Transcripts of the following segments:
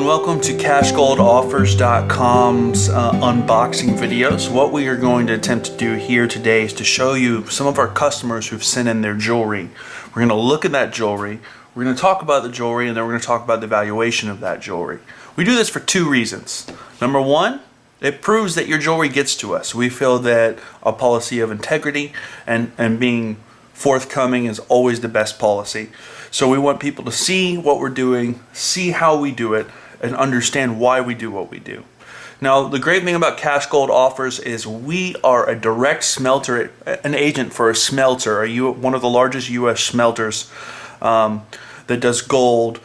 and welcome to CashGoldOffers.com's unboxing videos. What we are going to attempt to do here today is to show you some of our customers who've sent in their jewelry. We're going to look at that jewelry, we're going to talk about the jewelry, and then we're going to talk about the valuation of that jewelry. We do this for two reasons. Number one, it proves that your jewelry gets to us. We feel that a policy of integrity and being forthcoming is always the best policy. So we want people to see what we're doing, see how we do it, and understand why we do what we do. Now, the great thing about Cash Gold Offers is we are a direct smelter, an agent for a smelter, one of the largest U.S. smelters that does gold,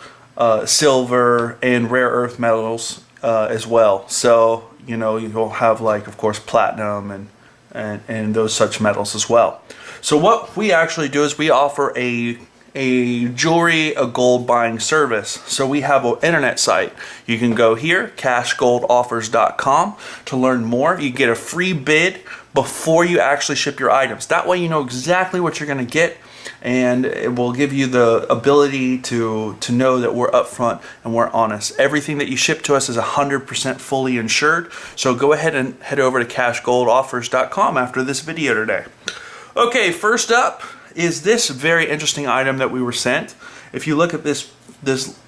silver, and rare earth metals as well. So, you know, you'll have, like, of course, platinum and those such metals as well. So what we actually do is we offer a jewelry, a gold buying service. So we have an internet site. You can go here, cashgoldoffers.com, to learn more. You get a free bid before you actually ship your items. That way you know exactly what you're going to get, and it will give you the ability to know that we're upfront and we're honest. Everything that you ship to us is 100% fully insured. So go ahead and head over to cashgoldoffers.com after this video today. Okay, first up is this very interesting item that we were sent. If you look at this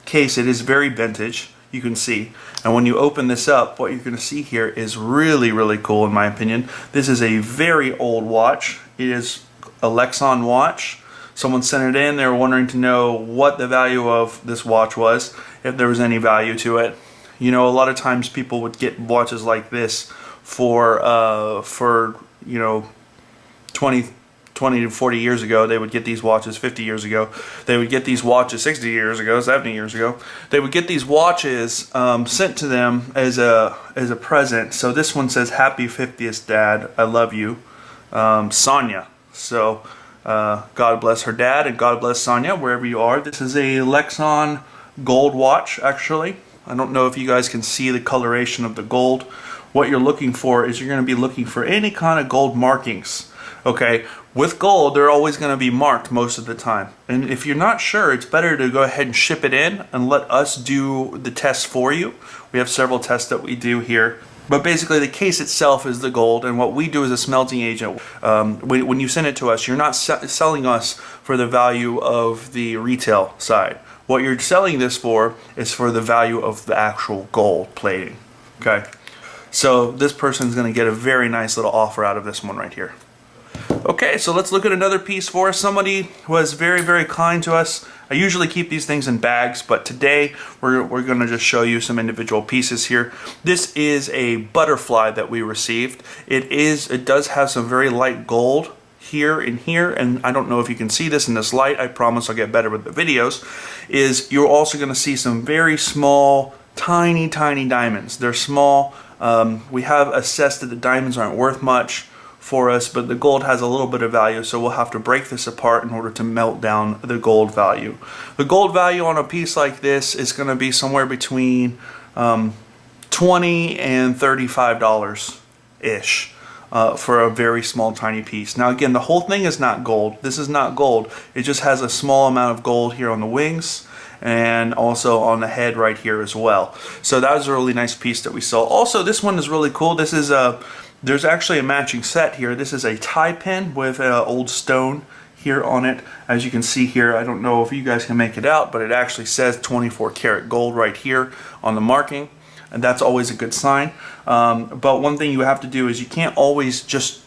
case, it is very vintage, you can see. And when you open this up, what you're going to see here is really, really cool in my opinion. This is a very old watch. It is a Lexon watch. Someone sent it in. They were wondering to know what the value of this watch was, if there was any value to it. You know, a lot of times people would get watches like this for you know, 20 to 40 years ago. They would get these watches 50 years ago. They would get these watches 60 years ago, 70 years ago. They would get these watches sent to them as a present. So this one says, "Happy 50th, Dad. I love you, Sonia." So God bless her dad and God bless Sonia wherever you are. This is a Lexon gold watch, actually. I don't know if you guys can see the coloration of the gold. What you're looking for is you're going to be looking for any kind of gold markings. Okay, with gold, they're always going to be marked most of the time. And if you're not sure, it's better to go ahead and ship it in and let us do the test for you. We have several tests that we do here. But basically, the case itself is the gold, and what we do as a smelting agent, when you send it to us, you're not selling us for the value of the retail side. What you're selling this for is for the value of the actual gold plating. Okay, so this person's going to get a very nice little offer out of this one right here. Okay, so let's look at another piece for us. Somebody was very, very kind to us. I usually keep these things in bags, but today we're going to just show you some individual pieces here. This is a butterfly that we received. It does have some very light gold here and here, and I don't know if you can see this in this light. I promise I'll get better with the videos. You're also going to see some very small, tiny diamonds. They're small. We have assessed that the diamonds aren't worth much for us, but the gold has a little bit of value, so we'll have to break this apart in order to melt down the gold value. The gold value on a piece like this is going to be somewhere between $20 and $35 ish for a very small tiny piece. Now again, the whole thing is not gold. This is not gold. It just has a small amount of gold here on the wings and also on the head right here as well. So that was a really nice piece that we saw. Also, this one is really cool. This is there's actually a matching set here. This is a tie pin with an old stone here on it. As you can see here, I don't know if you guys can make it out, but it actually says 24 karat gold right here on the marking, and that's always a good sign. But one thing you have to do is you can't always just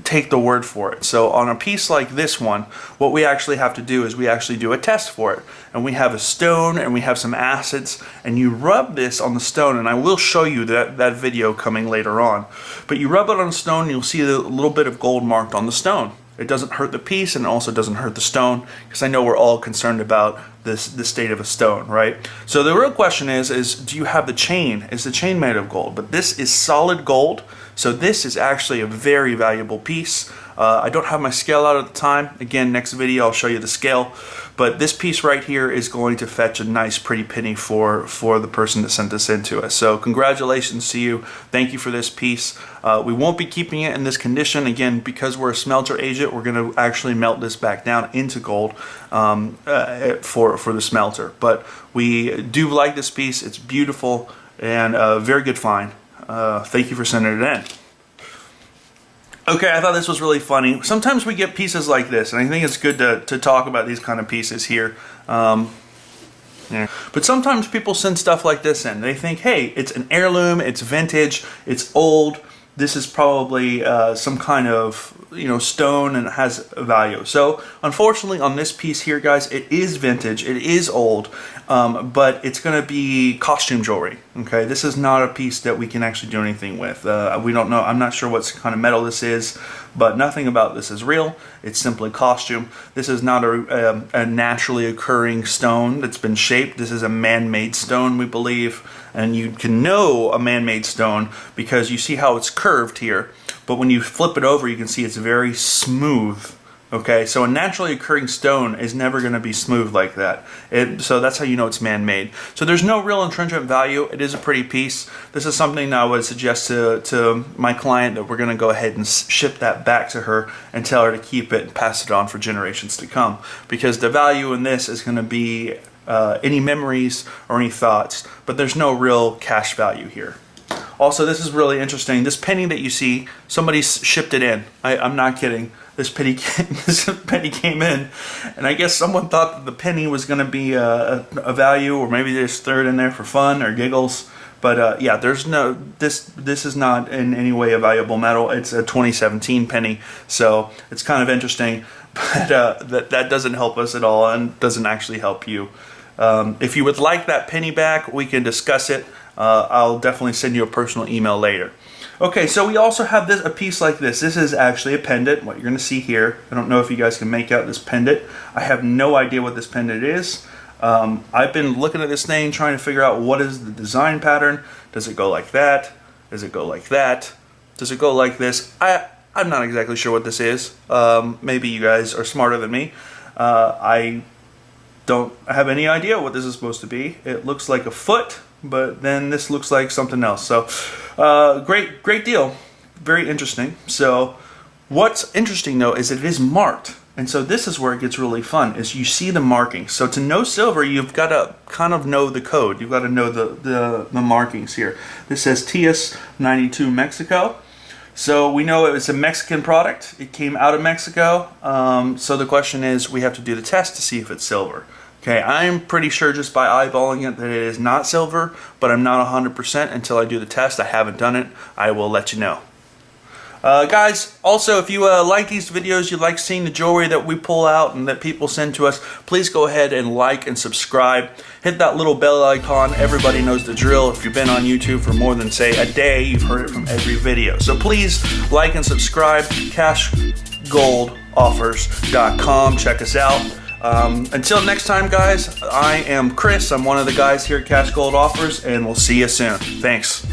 take the word for it. So on a piece like this one, what we actually have to do is we actually do a test for it. And we have a stone and we have some acids, and you rub this on the stone, and I will show you that video coming later on. But you rub it on the stone and you'll see a little bit of gold marked on the stone. It doesn't hurt the piece, and it also doesn't hurt the stone, because I know we're all concerned about the state of a stone, right? So the real question is do you have the chain? Is the chain made of gold? But this is solid gold, so this is actually a very valuable piece. I don't have my scale out at the time. Again, next video I'll show you the scale. But this piece right here is going to fetch a nice pretty penny for the person that sent this in to us. So congratulations to you. Thank you for this piece. We won't be keeping it in this condition. Again, because we're a smelter agent, we're going to actually melt this back down into gold for the smelter. But we do like this piece. It's beautiful and very good find. Thank you for sending it in. Okay, I thought this was really funny. Sometimes we get pieces like this, and I think it's good to talk about these kind of pieces here. Yeah. But sometimes people send stuff like this in. They think, hey, it's an heirloom, it's vintage, it's old. This is probably some kind of stone and it has a value. So unfortunately on this piece here, guys, it is vintage, it is old, but it's going to be costume jewelry. Okay, this is not a piece that we can actually do anything with. We don't know. I'm not sure what kind of metal this is, but nothing about this is real. It's simply costume. This is not a naturally occurring stone that's been shaped. This is a man-made stone, we believe, and you can know a man-made stone because you see how it's curved here, but when you flip it over you can see it's very smooth. Okay, so a naturally occurring stone is never going to be smooth like that. So that's how you know it's man-made. So there's no real intrinsic value. It is a pretty piece. This is something that I would suggest to my client that we're going to go ahead and ship that back to her and tell her to keep it and pass it on for generations to come. Because the value in this is going to be any memories or any thoughts, but there's no real cash value here. Also, this is really interesting. This penny that you see, somebody shipped it in. I'm not kidding. This penny came in, and I guess someone thought that the penny was going to be a value, or maybe they just threw it in there for fun or giggles. But yeah, there's no this is not in any way a valuable metal. It's a 2017 penny, so it's kind of interesting. But that doesn't help us at all, and doesn't actually help you. If you would like that penny back, we can discuss it. I'll definitely send you a personal email later. Okay, so we also have a piece like this. This is actually a pendant, what you're going to see here. I don't know if you guys can make out this pendant. I have no idea what this pendant is. I've been looking at this thing, trying to figure out what is the design pattern. Does it go like that? Does it go like that? Does it go like this? I'm not exactly sure what this is. Maybe you guys are smarter than me. I don't have any idea what this is supposed to be. It looks like a foot, but then this looks like something else. So great deal. Very interesting. So what's interesting though is it is marked. And so this is where it gets really fun, is you see the markings. So to know silver, you've got to kind of know the code. You've got to know the markings here. This says TS92 Mexico. So we know it was a Mexican product. It came out of Mexico. So the question is, we have to do the test to see if it's silver. Okay, I'm pretty sure just by eyeballing it that it is not silver, but I'm not 100% until I do the test. I haven't done it. I will let you know. Guys, also if you like these videos, you like seeing the jewelry that we pull out and that people send to us, please go ahead and like and subscribe. Hit that little bell icon. Everybody knows the drill. If you've been on YouTube for more than, say, a day, you've heard it from every video. So please like and subscribe. CashGoldOffers.com. Check us out. Until next time, guys, I am Chris. I'm one of the guys here at Cash Gold Offers, and we'll see you soon. Thanks.